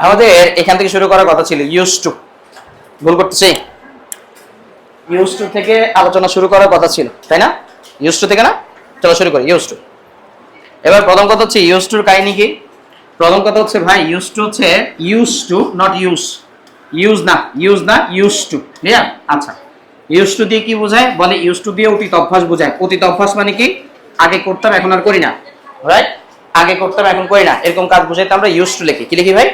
আমাদের এখান থেকে শুরু করার কথা ছিল ইউজ টু। ভুল করতেছি? ইউজ টু থেকে আলোচনা শুরু করার কথা ছিল, তাই না? ইউজ টু থেকে না? চলো শুরু করি ইউজ টু। এবার প্রথম কথা হচ্ছে ইউজ টুর কাহিনী কি? প্রথম কথা হচ্ছে ভাই ইউজ টু হচ্ছে use to, not use. Use না, ইউজ না, ইউজ টু। ক্লিয়ার? আচ্ছা, ইউজ টু দিয়ে কি বোঝায়? বলে ইউজ টু দিয়ে অতীত অভ্যাস বোঝায়। অতীত অভ্যাস মানে কি? আগে করতাম এখন আর করি না, রাইট? আগে করতাম এখন করি না, এরকম কাজ বোঝাইতে আমরা ইউজ টু লিখি। কি লিখি ভাই?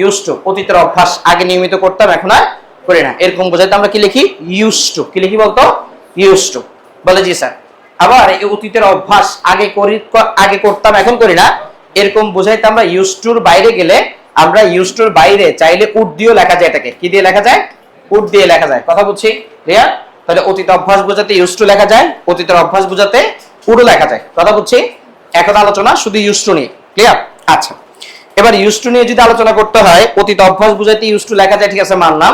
Use to. অতীতের অভ্যাস, আগে নিয়মিত করতাম এখন আর করি না, এরকম বোঝাইতে আমরা কি লিখি? Use to. কি লিখি বলতো? Use to. বলে জি স্যার। আবার এই অতীতের অভ্যাস আগে করতাম এখন করি না, এরকম বোঝাইতে আমরা ইউজ টুর বাইরে গেলে আমরা ইউজ টুর বাইরে চাইলে উড দিয়েও লেখা যায়। এটাকে কি দিয়ে লেখা যায়? উড দিয়ে লেখা যায়। কথা বুঝছি? ক্লিয়ার? তাহলে অতীত অভ্যাস বোঝাতে ইউজ টু লেখা যায়, অতীতের অভ্যাস বোঝাতে উডও লেখা যায়। কথা বুঝছি? এখন আলোচনা শুধু ইউজ টু নিয়ে। ক্লিয়ার? আচ্ছা, এবার ইউজ টু নিয়ে যদি আলোচনা করতে হয়, অতীত অভ্যাস বুঝাইতে ইউজ টু লেখা যায়, ঠিক আছে, মানলাম।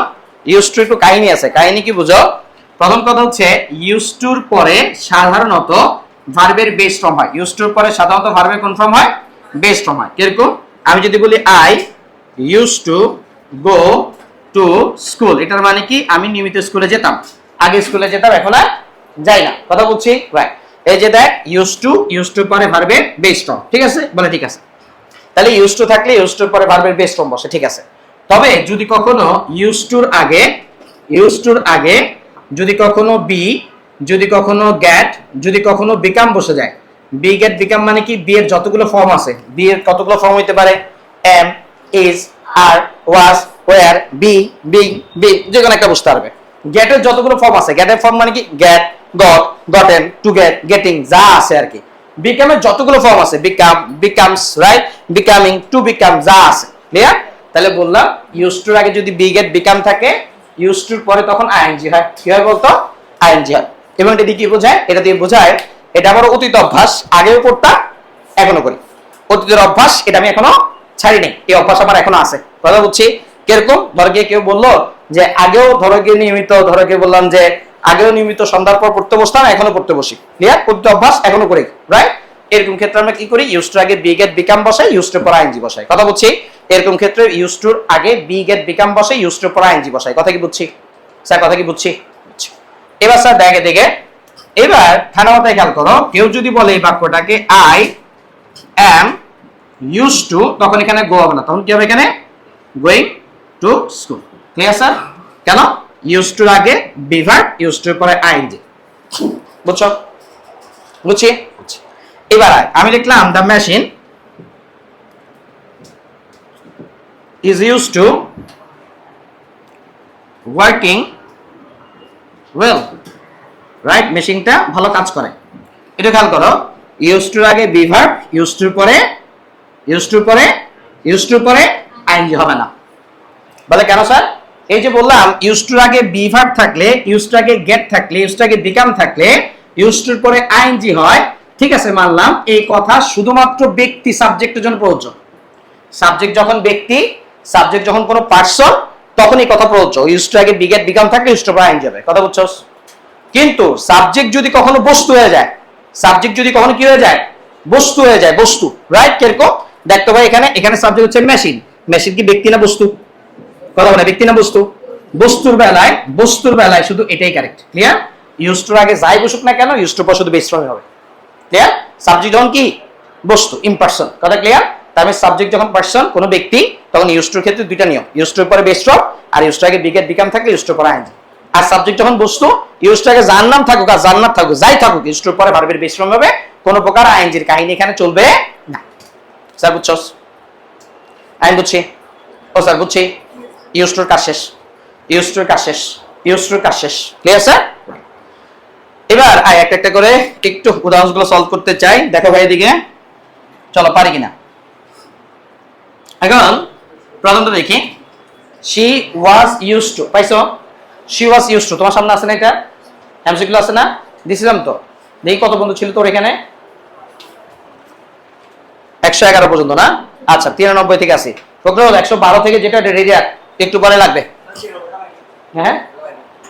ইউজ টু একটু কাহিনী আছে। কাহিনী কি বুঝো? প্রথম কথা হচ্ছে ইউজ টুর পরে সাধারণত ভার্বের বেস ফর্ম হয়। ইউজ টুর পরে সাধারণত ভার্বের কোন ফর্ম হয়? বেস ফর্ম হয়। কিরকম? আমি যদি বলি I use to go to school, এটার মানে কি? আমি নিয়মিত স্কুলে যেতাম। আগে স্কুলে যেতাম, এখন আর যাই না। কথা বলছি? রাইট। এই যে দেখ, ইউজ টুর পরে ভার্বের বেস ফর্ম। ঠিক আছে? বলে ঠিক আছে। তাহলে ইউজ টু থাকলে ইউজ টুর পরে ভার্বের বেস ফর্ম বসে। ঠিক আছে। তবে যদি কখনো ইউজ টুর আগে যদি কখনো বি, যদি কখনো গ্যাট, যদি কখনো বিকাম বসে যায়। বি গ্যাট বিকাম মানে কি? বি এর যতগুলো ফর্ম আছে, বি এর কতগুলো ফর্ম হইতে পারে? Am, is, are, was, were, be, being, being, যে কোনো একটা বুঝতে পারবে। গ্যাটের যতগুলো ফর্ম আছে, গ্যাটের ফর্ম মানে কি? Get, got, gotten, to get, getting, যা আছে আর কি। বিকামের যতগুলো ফর্ম আছে, become, becomes, right, becoming, to become, যা আছে। ক্লিয়ার? তাহলে বললাম ইউজ টুর আগে যদি বি গেট বিকাম থাকে, ইউজ টুর পরে তখন আইএনজি হয়। কি হয় বলতো? আইএনজি হয়। এবং এটা দিয়ে কি বোঝায়? এটা দিয়ে বোঝায় এটা আমার অতীত অভ্যাস, আগেও করতাম এখনো করি। অতীতের অভ্যাস এটা আমি এখনো ছাড়িনি, এই অভ্যাস আমার এখনো আছে। কথা বুঝছি? কিরকম? ধরো গিয়ে কেউ বললো যে আগেও ধরো গিয়ে নিয়মিত, ধরো গিয়ে বললাম যে আগেও নিয়মিত সন্ধ্যার পর পড়তে বসতাম, এখনো পড়তে বসি। ক্লিয়ার? অতীত অভ্যাস এখনো করি, রাইট? এরকম ক্ষেত্রে আমরা কি করি? ইউজ টুর আগে বি গেট বিকাম বসাই, ইউজ টুর পর আইএনজি বসাই। কথা বুঝছি? এরকম ক্ষেত্রে ইউজ টুর আগে বি গেট বিকাম বসাই, ইউজ টুর পর আইএনজি বসাই। কথা কি বুঝছি স্যার? কথা কি বুঝছি? এবার স্যার দেখে এবার ঠান্ডা মাথায় খেয়াল করো, কেউ যদি বলে এই বাক্যটাকে আই অ্যাম ইউজ টু, তখন এখানে গো হবে না, তখন কি হবে? এখানে going to school. Clear sir? কেন? ইউজ টুর আগে বি ভার্ব, ইউজ টুর পরে আইএনজি। বুঝছো? বুঝছি? এবার আমি লিখলাম the machine is used to working well, right? মেশিনটা ভালো কাজ করে। এটা খেয়াল করো, ইউজ টুর আগে বি ভার্ব, ইউজ টুর পরে আইএনজি হবে না। বলে কেন স্যার? এই যে বললাম ইউজ টুর আগে বি ভার্ব থাকলে, ইউজ টুর আগে গেট থাকলে, ইউজ টুর আগে বিকাম থাকলে ইউজ টুর পরে আইএনজি হয়। ঠিক আছে, মানলাম। এই কথা শুধুমাত্র ব্যক্তি সাবজেক্টের জন্য প্রযোজ্য। সাবজেক্ট যখন ব্যক্তি, সাবজেক্ট যখন কোনো পার্সন, তখন এই কথা প্রযোজ্য। ইউজ টু আগে বি গেট বিকাম থাকলে ইউজ টুর পরে আইএনজি হবে। কথা বুঝছস? কিন্তু সাবজেক্ট যদি কখনো বস্তু হয়ে যায়, সাবজেক্ট যদি কখনো কি হয়ে যায়? বস্তু হয়ে যায়, বস্তু, রাইট? কিরকম? দেখতো ভাই, এখানে সাবজেক্ট হচ্ছে মেশিন। মেশিন কি ব্যক্তি না বস্তু? কথা বলে, ব্যক্তি না বস্তু? বস্তুর বেলায় শুধু এটাই কারেক্ট। ক্লিয়ার? ইউজ টুর আগে যাই বসুক না কেন, ইউজ টুর পর শুধু বেস ফর্মই হবে। ক্লিয়ার? সাবজেক্ট যখন কি? বস্তু, ইমপারসন। কথা ক্লিয়ার? তার মানে সাবজেক্ট যখন পারসন, কোনো ব্যক্তি, তখন ইউজ টুর ক্ষেত্রে দুইটা নিয়ম, ইউজ টুর পরে বেস ফর্ম, আর ইউজ টুর আগে বি গেট বিকাম থাকলে ইউজ টুর পরে আইএনজি। আর সাবজেক্ট যখন বস্তু, ইউজ টু আগে যার নাম থাকুক আর যার নাম থাকুক, যাই থাকুক, ইউজ টুর পরে ভার্বের বেস ফর্ম হবে। কোনো প্রকার আইএনজির কাহিনী এখানে চলবে না। স্যার বুঝছস? আমি বুঝছি। ও স্যার বুঝছি। ইউজ টুর কাজ শেষ, ইউজ টুর কাজ শেষ, ইউজ টুর কাজ শেষ। Clear sir? এবার একটা করে একটু উদাহরণগুলো সলভ করতে চাই। দেখো ভাই এদিকে, চলো পারি কিনা। এখন প্রথমটা দেখি, শি ওয়াজ ইউজ টু। পাইছো? শি ওয়াজ ইউজ টু তোমার সামনে আছে না? এটা এমসিকিউ আছে না? দিছিলাম তো। দেখি কত বন্ধু ছিল তোর এখানে? 111 পর্যন্ত না? আচ্ছা, 93 থেকে আসি। ফকরুল 112 থেকে যেটা রেডি রাখ, একটু পরে লাগবে। হ্যাঁ,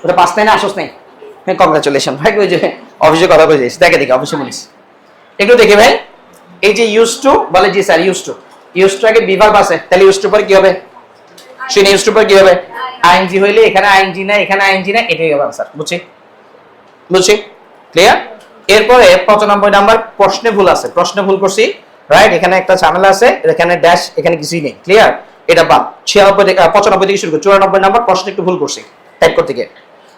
ওটা 5 নাই না? আসোস নাই? হ্যাঁ, কংগ্রাচুলেশন ভাই। ওই যে অফিসে কথা বলেছিস, দেখে অফিসে বলিস। একটু দেখি ভাই, এই যে ইউজ টু, বলে ji sir use to. Used to আগে বিভাগ আছে, তাহলে ইউজড টু পরে কি হবে? শুনে ইউজড টু পরে কি হবে? আইএনজি হইলে এখানে আইএনজি না, এখানে আইএনজি না, এটাই হবে आंसर। বুঝছি ক্লিয়ার? এরপরে 95 নাম্বার প্রশ্নে ভুল আছে, প্রশ্নে ভুল করছি, রাইট? এখানে একটা ঝামেলা আছে, এখানে ড্যাশ, এখানে কিছুই নেই, ক্লিয়ার? এটা বাদ। 95 থেকে শুরু করি। 94 নাম্বার প্রশ্ন একটু ভুল করছি টাইপ করতে গিয়ে,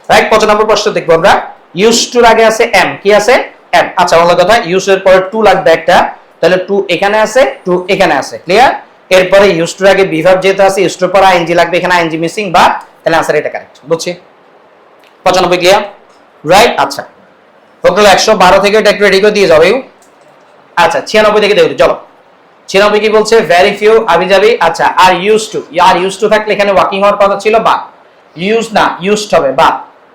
রাইট? 95 প্রশ্ন দেখবো আমরা। ইউজ টুর আগে আছে এম, কি আছে? এম। আচ্ছা ভালো কথা, ইউজ এর পরে টু লাগবে একটা, তাহলে টু এখানে আছে, টু এখানে আছে, ক্লিয়ার? এরপরে ইউজ টুর আগে বিভাগ যেহেতু আছে, ইউজ টুর পরে আইএনজি লাগবে, এখানে আইএনজি মিসিং বা, তাহলে आंसर এটা কারেক্ট। বুঝছি? 95 ক্লিয়ার, রাইট? আচ্ছা টোটাল 112 থেকে এটা একটু রেডি করে দিয়ে যাবে। আচ্ছা 96 থেকে দেখো, চলো 96 কি বলছে? ভেরি ফিউ আবিজাবি। আচ্ছা আর ইউজ টু, আর ইউজ টু থাকলে এখানে ওয়ার্কিং হওয়ার কথা ছিল, বা ইউজ না, ইউজড হবে বা,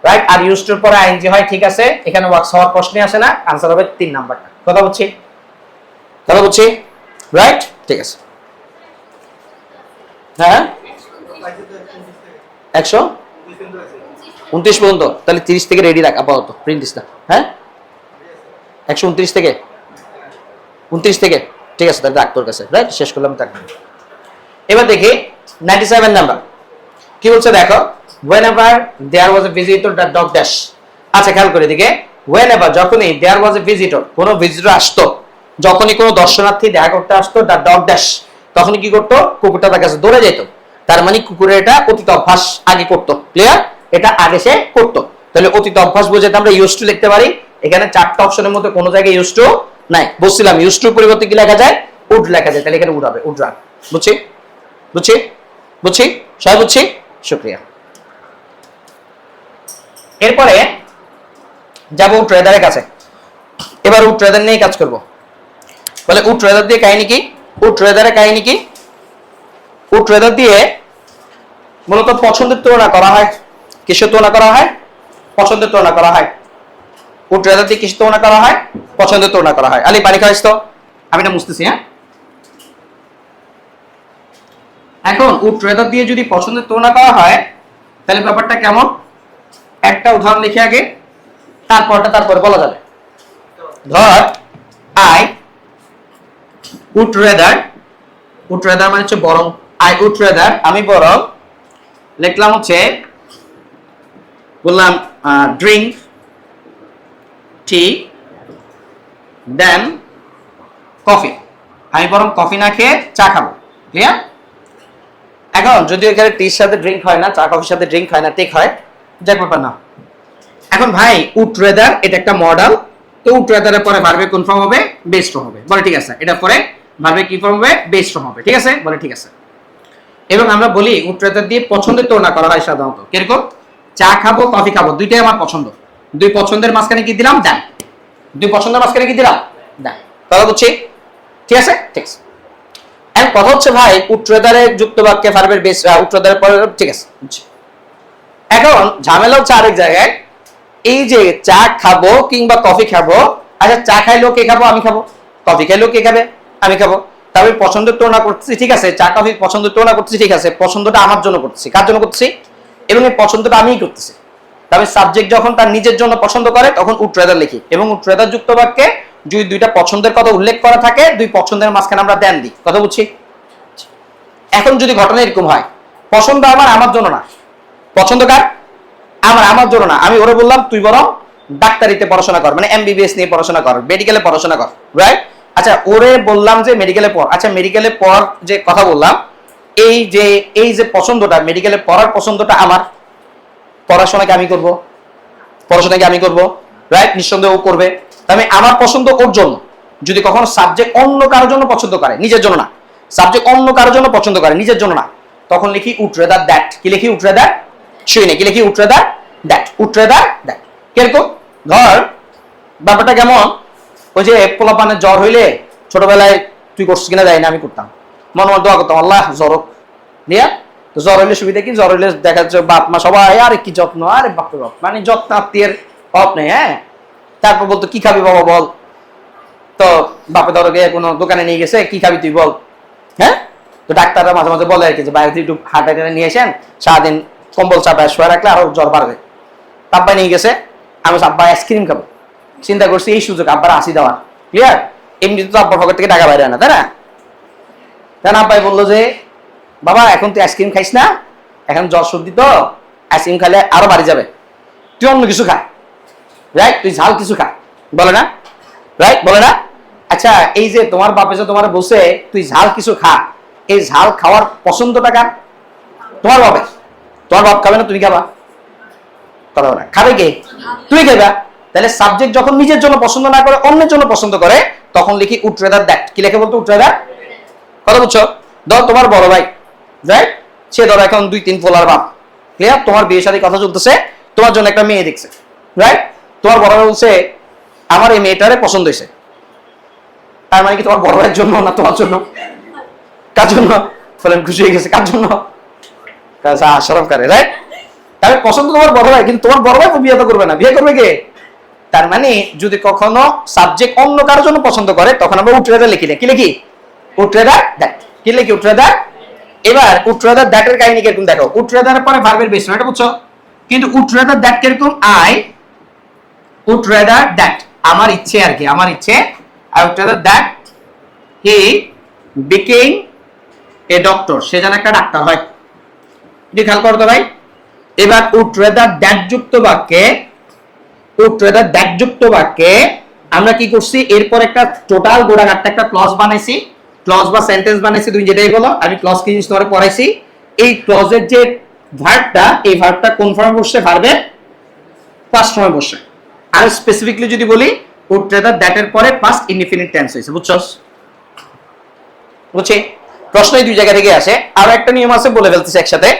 রাইট? আর ইউজ টুর পরে আইএনজি হয়, ঠিক আছে, এখানে ওয়ার্কস হওয়ার প্রশ্নই আসে না, आंसर হবে 3 নাম্বারটা। কথা বুঝছি? রাইট? ঠিক আছে। হ্যাঁ 129 পর্যন্ত, তাহলে 30 থেকে রেডি রাখ আপাতত, প্রিন্ট দিস না। হ্যাঁ 129 থেকে 29 থেকে, ঠিক আছে, তাহলে রাখ তোর কাছে, রাইট? শেষ করলাম তাক। এবার দেখি 97 নাম্বার কি বলছে দেখো। whenever there was a visitor the dog dash। আচ্ছা খেয়াল করে দিকে, whenever যখনই there was a visitor, কোন ভিজিটর আসতো, যখনই কোনো দর্শনার্থী দেখা করতে আসতো, the dog dash, তখনই কি করতো? কুকুরটা তার কাছে দৌড়ে যেত। তার মানে কুকুরের এটা অতীত অভ্যাস আগে করতো, ক্লিয়ার? এটা আগে সে করতো, তাহলে অতীত অভ্যাস বোঝাতে আমরা ইউজ টু লিখতে পারি। এখানে চারটা অপশনের মধ্যে কোনো জায়গায় ইউজ টু নাই, বলছিলাম ইউজ টুর পরিবর্তে কি লেখা যায়? উড লেখা যায়, তাহলে এখানে উড হবে, উড রান। বুঝছি? সবাই বুঝছি? শুকরিয়া। এরপরে যাবো ট্রেডারের কাছে। এবার উড ট্রেডার নিয়ে কাজ করব। বলে উড ট্রেডার দিয়ে কাহিনী কি? উড ট্রেডারের কাহিনী কি? উড ট্রেডার দিয়ে মূলত পছন্দের তুলনা করা হয়। কিসের তুলনা করা হয়? পছন্দের তুলনা করা হয়। উড ট্রেডার দিয়ে কিসের তুলনা করা হয়? পছন্দের তুলনা করা হয়। আলি পানি খাইস তো, আমি এটা মুছতেছি। হ্যাঁ এখন উড ট্রেডার দিয়ে যদি পছন্দের তুলনা করা হয়, তাহলে ব্যাপারটা কেমন? একটা উদাহরণ লিখে আগে, তারপরে বলা যাবে। ধর I would rather, would rather মানে হচ্ছে বরং, আই উড রেদার, আমি বরং, লিখলাম হচ্ছে, বললাম ড্রিঙ্ক টি দেন কফি, আমি বরং কফি না খেয়ে চা খাবো, ক্লিয়ার? এখন যদি এখানে টির সাথে ড্রিঙ্ক হয় না, চা কফির সাথে ড্রিঙ্ক হয় না, টেক হয়, যাক ব্যাপার না। এখন ভাই উড রেদার এটা একটা মডেল, তো উড রেদারের পরে ভার্বে কোন ফর্ম হবে? বেস ফর্ম হবে। বলে ঠিক আছে, এটা পরে ভার্বে কি ফর্ম হবে? বেস ফর্ম হবে, ঠিক আছে? বলে ঠিক আছে। এবং আমরা বলি উড রেদার দিয়ে পছন্দের তুলনা করা হয় সাধারণত, কিরকম? চা খাবো, কফি খাবো, দুইটাই আমার পছন্দ, দুই পছন্দের মাঝখানে কি দিলাম? দেন। দুই পছন্দের মাঝখানে কি দিলাম? দেন। কথা বুঝছি? ঠিক আছে, ঠিক আছে। এখন কথা হচ্ছে ভাই উড রেদারের যুক্ত বাক্যে ভার্বের বেস উড রেদারের পরে, ঠিক আছে। এখন ঝামেলা হচ্ছে আরেক জায়গায়, এই যে চা খাবো কিংবা কফি খাবো, আচ্ছা চা খাইলেও কে খাবো? আমি খাবো। কফি খাইলেও কে খাবে? আমি খাবো। তবে পছন্দের তুলনা করতেছি, ঠিক আছে, চা কফি পছন্দের তুলনা করতেছি, ঠিক আছে, পছন্দটা আমার জন্য করতেছি। কার জন্য করতেছি? এবং এই পছন্দটা আমিই করতেছি। তবে সাবজেক্ট যখন তার নিজের জন্য পছন্দ করে তখন উড রেদার লিখি, এবং উড রেদার যুক্ত বাক্যে যদি দুইটা পছন্দের কথা উল্লেখ করা থাকে, দুই পছন্দের মাঝখানে আমরা দেন দিই। কথা বুঝছি? এখন যদি ঘটনা এরকম হয়, পছন্দ আমার জন্য না, পছন্দ কার? আমার জন্য না, আমি ওরে বললাম তুই বরং ডাক্তারিতে পড়াশোনা কর, মানে এমবিবিএস নিয়ে পড়াশোনা কর, মেডিকেলে পড়াশোনা কর, রাইট? আচ্ছা ওরে বললাম যে মেডিকেলে পড়, আচ্ছা মেডিকেলে পড় যে কথা বললাম, এই যে পছন্দটা, মেডিকেলে পড়ার পছন্দটা আমার, পড়াশোনাকে আমি করব, পড়াশোনাকে আমি করব, রাইট? নিঃসন্দেহে ও করবে। তবে আমার পছন্দ ওর জন্য। যদি কখনো সাবজেক্ট অন্য কারোর জন্য পছন্দ করে, নিজের জন্য না, সাবজেক্ট অন্য কারোর জন্য পছন্দ করে, নিজের জন্য না, তখন লিখি উড রেদার দ্যাট। কি লিখি? Would rather. শুই না, কি লিখি? Would rather that. Would rather that. কিরকম? ধর ব্যাপারটা কেমন, ওই যে পোলাপানের জ্বর হইলে ছোটবেলায় তুই করছিস কিনা যাই না, আমি করতাম, মনে মনে দোয়া করতাম আল্লাহ জ্বর নিয়ে। তো জ্বর হইলে সুবিধা কি? জ্বর হইলে দেখা যাচ্ছে বাপ মা সবাই আরে কি যত্ন, আরে বাপ বাপ, মানে যত্ন আত্মীয়ের অভাব নেই। হ্যাঁ তারপর বলতো কি খাবি বাবা বল, তো বাপে ধরো গিয়ে কোনো দোকানে নিয়ে গেছে, কি খাবি তুই বল। হ্যাঁ তো ডাক্তাররা মাঝে মাঝে বলে আর কি যে বাইরে একটু হাঁটা নিয়ে এসেন, সারাদিন কম্বল চাপায় শুয়ে রাখলে আরো জ্বর বাড়বে। আব্বা নিয়ে গেছে, আমি আব্বা আইসক্রিম খাবো, চিন্তা করছি এই সুযোগ আব্বার আসি দেওয়ার, ক্লিয়ার? এমনি তো আব্বার পকেট থেকে টাকা বাইরে না, তাই না? তার আব্বাই বললো যে বাবা এখন তুই আইসক্রিম খাইস না, এখন জ্বর সর্দি তো, আইসক্রিম খাইলে আরো বাড়ি যাবে, তুই অন্য কিছু খা, রাইট, তুই ঝাল কিছু খা, বলে না, রাইট, বলে না। আচ্ছা, এই যে তোমার বাপে যে তোমার বসে তুই ঝাল কিছু খা, এই ঝাল খাওয়ার পছন্দটা কার? তোমার বাপের। তোমার বাপ খাবে না, তুমি খাবা? কথা বলে খাবে কে? তুমি খাবা। তাহলে সাবজেক্ট যখন নিজের জন্য পছন্দ না করে অন্যের জন্য পছন্দ করে, তখন লিখি উড রাদার দ্যাট। কি লেখে বলতো? Would rather. কথা বুঝছো? ধর তোমার বড় ভাই, রাইট, সে ধরো এখন 2-3 পোলার বাপ, ক্লিয়ার, তোমার বিয়ের সাথে কথা চলতেছে, তোমার জন্য একটা মেয়ে দেখছে, রাইট, তোমার বড় ভাই বলছে আমার এই মেয়েটারে পছন্দ হয়েছে, তার মানে কি তোমার বড় ভাইয়ের জন্য না তোমার জন্য? কার জন্য? বলেন খুশি হয়ে গেছে, কার জন্য? আশরাফ করে, রাইট। তাহলে পছন্দ তোমার বড় ভাই, কিন্তু তোমার বড় ভাই বিয়ে তো করবে না, বিয়ে করবে কে? তার মানে যদি কখনো সাবজেক্ট অন্য কারোর জন্য পছন্দ করে, তখন আমরা উড রাদার লিখি না। কি লিখি? Would rather that. কি লিখি? Would rather. এবার উড রাদার দ্যাট এর কাহিনী কিরকম দেখো। উড রাদার পরে ভার্বের বেস না, এটা বুঝছো? কিন্তু উড রাদার দ্যাট কিরকম? আই উড রাদার দ্যাট, আমার ইচ্ছে আর কি, আমার ইচ্ছে। I would rather that he became a doctor, সে যেন একটা ডাক্তার হয়। এটি খেয়াল করতো ভাই। এবার উড রাদার দ্যাট যুক্ত বাক্যে, উড রাদার দ্যাট যুক্ত বাক্যে আমরা কি করছি? এরপর একটা টোটাল গোড়াঘাটটা একটা ক্লজ বানাইছি, ক্লজ বা সেন্টেন্স বানাইছি, তুমি যেটাই বলো। আমি ক্লজ কি জিনিস তোমাকে পড়াইছি। এই ক্লজের যে ভার্বটা, এই ভার্বটা কোন ফর্মে বসছে? ভার্বের পাস্ট ফর্মে বসছে। আর স্পেসিফিকলি যদি বলি, উড রাদার দ্যাট এর পরে পাস্ট ইনডিফিনিট টেন্স হয়েছে। বুঝছস? বুঝছি? প্রশ্ন এই দুই জায়গা থেকে আসে। আর একটা নিয়ম আছে, বলে ফেলতেছি একসাথে।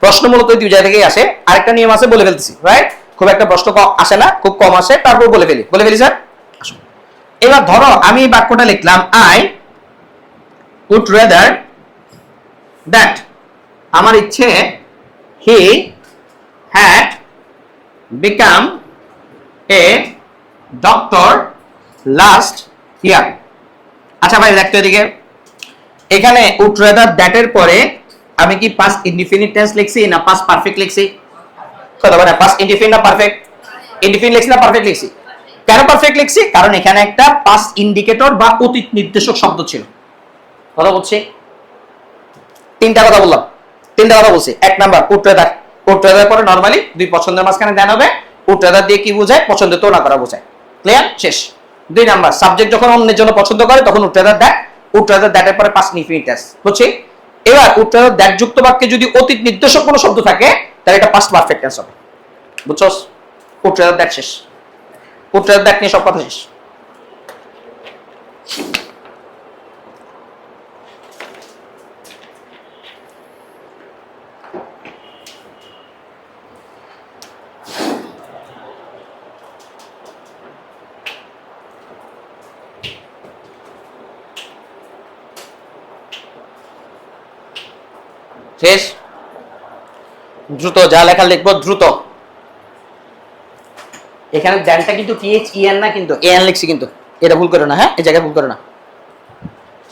প্রশ্ন মূলত এই দুই জায়গা থেকে আসে, আরেকটা নিয়ম আছে, বলে ফেলতেছি, রাইট। খুব একটা প্রশ্ন আসে না, খুব কম আসে, তারপর বলে ফেলি। বলে ফেলি স্যার। এবার ধরো আমি এই বাক্যটা লিখলাম, আই উড রাদার দ্যাট, আমার ইচ্ছে he had become a doctor last year. আচ্ছা ভাই দেখতো এদিকে, এখানে উড রাদার দ্যাট এর পরে আমি কি পাস্ট ইনডিফিনিট টেন্স লিখছি না পাস্ট পারফেক্ট লিখছি? কথা বলে পাস্ট ইনডিফিনিট না পারফেক্ট? ইনডিফিনিট লিখছি না পারফেক্ট লিখছি? কেন পারফেক্ট লিখছি? কারণ এখানে একটা পাস্ট ইন্ডিকেটর বা অতীত নির্দেশক শব্দ ছিল। কথা বলছি? তিনটা কথা বললাম, তিনটা কথা বলছি। এক number would rather. Would rather পরে নরমালি দুই পছন্দের মাঝখানে দেন হবে। উড রাদার দিয়ে কি বোঝায়? পছন্দ তো না করা বোঝায়। ক্লিয়ার? শেষ। দুই নাম্বার, সাবজেক্ট যখন অন্যের জন্য পছন্দ করে তখন would rather that. Would rather that এর পরে পাস্ট ইনডিফিনিট টেন্স। বুঝছি? এবার উড রাদার দ্যাট যুক্ত বাক্যে যদি অতীত নির্দেশক কোনো শব্দ থাকে, তাহলে এটা পাস্ট পারফেক্ট টেন্স হবে। বুঝছস? উড রাদার দ্যাট শেষ। উড রাদার দ্যাট নিয়ে সব কথা শেষ। শেষ। দ্রুত যা লেখা লিখবো, দ্রুত। এখানে দ্যানটা কিন্তু টিএইচ ইএন না, কিন্তু এএন লিখছি, কিন্তু এটা ভুল করো না, হ্যাঁ, এই জায়গায় ভুল করো না।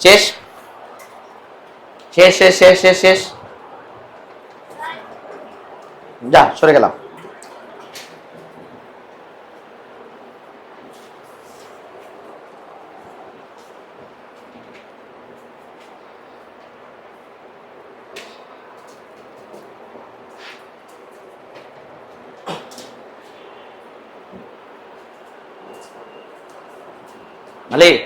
শেষ শেষ শেষ শেষ শেষ শেষ। যা, সরে গেলাম। মালিক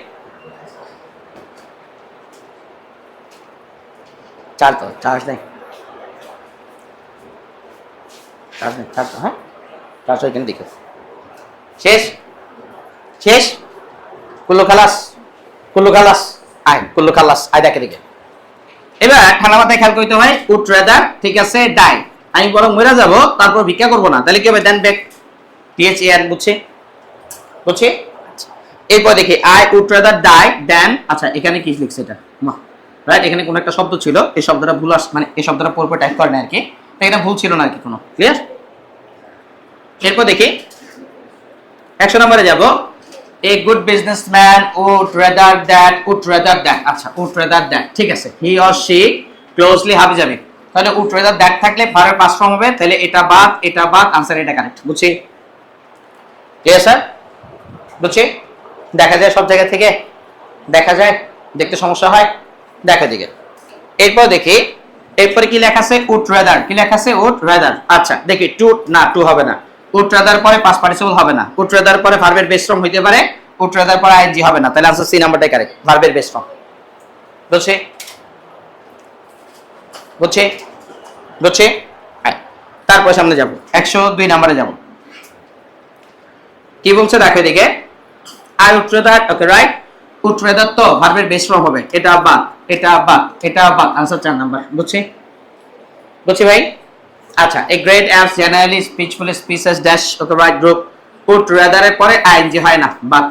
চার তো চার্জ নেই, চার্জ নেই, চার্জ হ্যাঁ, চার্জ এখানে দেখো। শেষ শেষ। কুল্লু খালাস, কুল্লু খালাস, আয় কুল্লু খালাস, আয় দেখে দেখে। এবার ঠান্ডা মাথায় খেয়াল করতে হয়, উড রাদার, ঠিক আছে, ডাই। আমি বরং মরে যাব, তারপর ভিক্ষা করবো না, তাহলে কি হবে? দেন ব্যাক টিএইচ এ আর। বুঝছি? বুঝছি? এরপর দেখি, আই উড রাদার ডাই দেন। আচ্ছা এখানে কি লিখছে এটা? রাইট, এখানে কোন একটা শব্দ ছিল, এই শব্দটা ভুল মানে এই শব্দটা পরপর টাইপ করে না আর কি, এটা ভুল ছিল না আর কি কোনো। ক্লিয়ার? এরপর দেখি 100 নম্বরে যাব। A good businessman would rather that, would rather that. আচ্ছা উড রাদার দ্যাট, ঠিক আছে, হি অর শি ক্লোজলি হাবি যাবে। তাহলে উড রাদার দ্যাট থাকলে ভার্বের পাস্ট ফর্ম হবে, তাহলে এটা বাদ, এটা বাদ, आंसर এটা কারেক্ট। বুঝছি? ঠিক আছে স্যার? বুঝছি? দেখা যায় সব জায়গা থেকে দেখা যায়, দেখতে সমস্যা হয়, দেখা দিকে। এরপর দেখি, এরপরে কি লেখা আছে, উড রাদার। কি লেখা আছে, উড রাদার। আচ্ছা দেখি, টু না, টু হবে না। উড রাদার পরে পাস্ট পার্টিসিপল হবে না। উড রাদার পরে ভার্বের বেস ফর্ম হইতে পারে, উড রাদার পরে আইএনজি হবে না। তাহলে আনসার সি নাম্বারটাই কারেক্ট, ভার্বের বেস ফর্ম। বুঝছি বুঝছি বুঝছি। তারপর সামনে যাব, 102 নম্বরে যাব। কি বলছে দেখো এদিকে, I would rather, okay right. Would rather তো ভার্বের বেস ফর্ম হবে, এটা বাদ, এটা বাদ, এটা বাদ, আনসার 4 নাম্বার। বুঝছি বুঝছি ভাই। আচ্ছা, এ গ্রেট অ্যাপস জেনারেলি স্পিচফুল speeches dash, okay right group. Would রাদারের পরে আইএনজি হয় না, বাদ।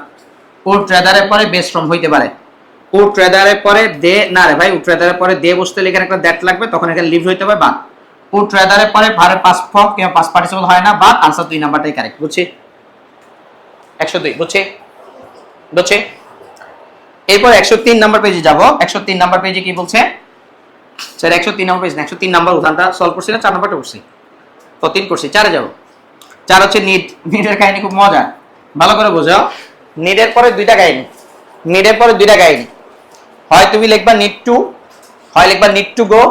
উড রাদারের পরে বেস ফর্ম হইতে পারে। উড রাদারের পরে দে, না রে ভাই, উড রাদারের পরে দে বসতে লিখে একটা দ্যাট লাগবে, তখন এখানে লিভ হইতে হবে, বাদ। উড রাদারের পরে ভার্বের পাস্ট ফর্ম কিংবা পাস্ট পার্টিসিপল হয় না, বাদ। আনসার 2 নাম্বারটাই কারেক্ট। বুঝছি 102। বুঝছি বুঝছি। এরপর 103 নাম্বার পেজে যাব। 103 নাম্বার পেজে কি বলছে স্যার? 103 নাম্বার পেজ না, 103 নাম্বার উদাহরণটা সলভ করছি না, 4 নাম্বারটা করছি তো 3 করছি, 4 এ যাব। 4 হচ্ছে নিড। নিডের কাহিনী খুব মজা, ভালো করে বোঝো। নিডের পরে দুইটা কাহিনী, নিডের পরে দুইটা কাহিনী। হয় তুমি লিখবা নিড টু, হয় লিখবা নিড টু গো,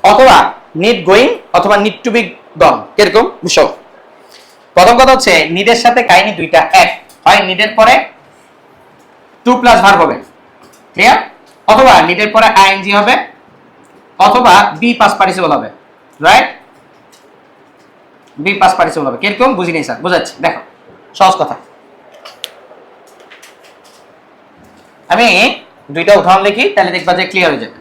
অথবা নিড গোয়িং, অথবা নিড টু বি গন। কিরকম বুঝছো? প্রথম কথা হচ্ছে নিডের সাথে কাহিনী দুইটা এক, হয় নিডের পরে টু প্লাস ভার্ব হবে, ক্লিয়ার, অথবা নিডের পরে আইএনজি হবে, অথবা বি পাস পার্টিসিপল হবে, রাইট? বি পাস পার্টিসিপল হবে। কিরকম বুঝি নাই স্যার? বোঝাচ্ছি, দেখো সহজ কথা। আমি দুইটা উদাহরণ লিখি, তাহলে দেখবা যে ক্লিয়ার হয়ে যাবে।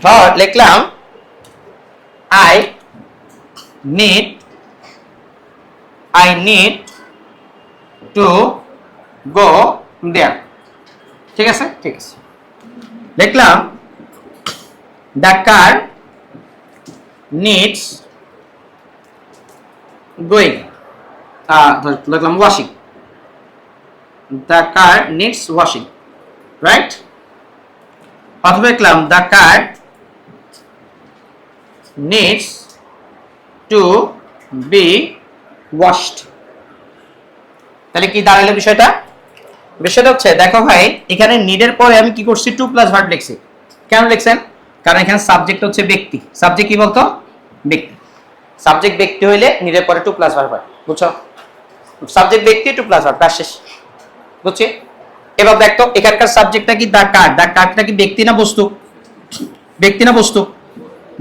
ধর লিখলাম আই নিড টু গো দেয়ার। ঠিক আছে, ঠিক আছে। লিখলাম দ্য কার নিডস গোয়িং, লিখলাম washing, the car needs washing, right? অথবা লিখলাম the car needs to be washed। তাহলে কি দাঁড়ালো বিষয়টা? বিষয়টা হচ্ছে দেখো ভাই, এখানে নিডের পরে আমি কি করছি, টু প্লাস ভার্ব লিখছি। কেন লিখছেন? কারণ এখানে সাবজেক্ট হচ্ছে ব্যক্তি। সাবজেক্ট কি বলতো? ব্যক্তি। সাবজেক্ট ব্যক্তি হইলে নিডের পরে টু প্লাস ভার্ব হয়, বুঝছো? সাবজেক্ট ব্যক্তি, টু প্লাস ভার্ব, শেষ। বুঝছি? এবার দেখতো এখানকার সাবজেক্টটা কি, দা কার। দা কারটা কি ব্যক্তি না বস্তু? ব্যক্তি না বস্তু?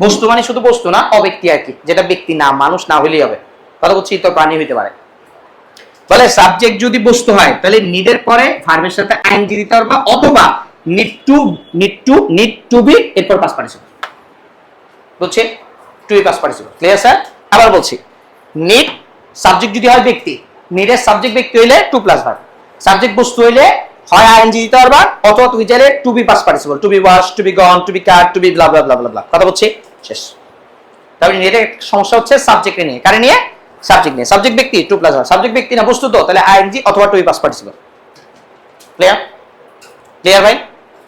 বস্তু মানে শুধু বস্তু না, অব্যক্তি আর কি, যেটা ব্যক্তি না, মানুষ না হইলেই হবে। কথা বলছি, তো প্রাণী হইতে পারে। বলে সাবজেক্ট যদি বস্তু হয় তাহলে নিডের পরে ভার্বের সাথে আইএনজি দিতে পারবা, অথবা নিড টু বি এরপর পাস্ট পার্টিসিপল। বুঝছি? To be past participle, clear sir? আবার বলছি, নিড সাবজেক্ট যদি হয় ব্যক্তি, নিডের সাবজেক্ট ব্যক্তি হইলে টু প্লাস ভার্ব, সাবজেক্ট বস্তু হইলে হয় আইএনজি দিতে পারবা, অথবা তুমি চাইলে to be past participle, to be wash, to be gone, to be cut, to be blah blah blah blah. কথা বলছি, শেষ। তাহলে নিডের সমস্যা হচ্ছে সাবজেক্টে নিয়ে, কারে নিয়ে? সাবজেক্ট নিয়ে। সাবজেক্ট ব্যক্তি, টু প্লাস ভার্ব, সাবজেক্ট ব্যক্তি না বস্তু, তো তাহলে আইএনজি অথবা to be past participle. Clear? Clear ভাই?